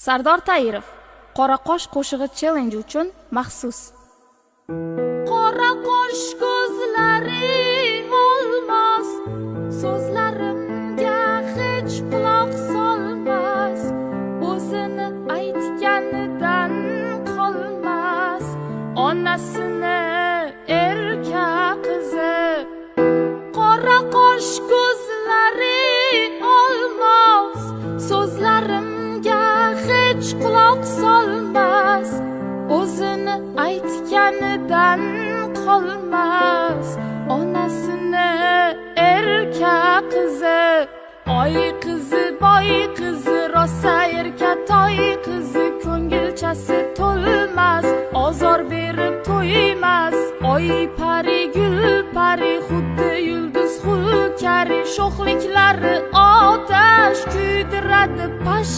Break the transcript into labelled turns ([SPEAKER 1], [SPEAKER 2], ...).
[SPEAKER 1] Sardor Tayirov Qora qosh qo'shig'i challenge uchun maxsus. Qora qosh ko'zlaring olmas, so'zlarimga hech quloq solmas, o'zini aytganidan qolmas, onasini erka qizi. Qora qosh ko'zlaring olmas, so'zlarimga hech quloq solmas, o'zini aytganidan qolmas, onasini erka qizi. Oy qizi, boy qizi, rosa erka toy qizi, ko'ngilchasi to'lmas, ozor berib to'ymas. Oy pari, gul pari, xuddi yulduz xulkari, sho'xliklari otash kuydiradi pash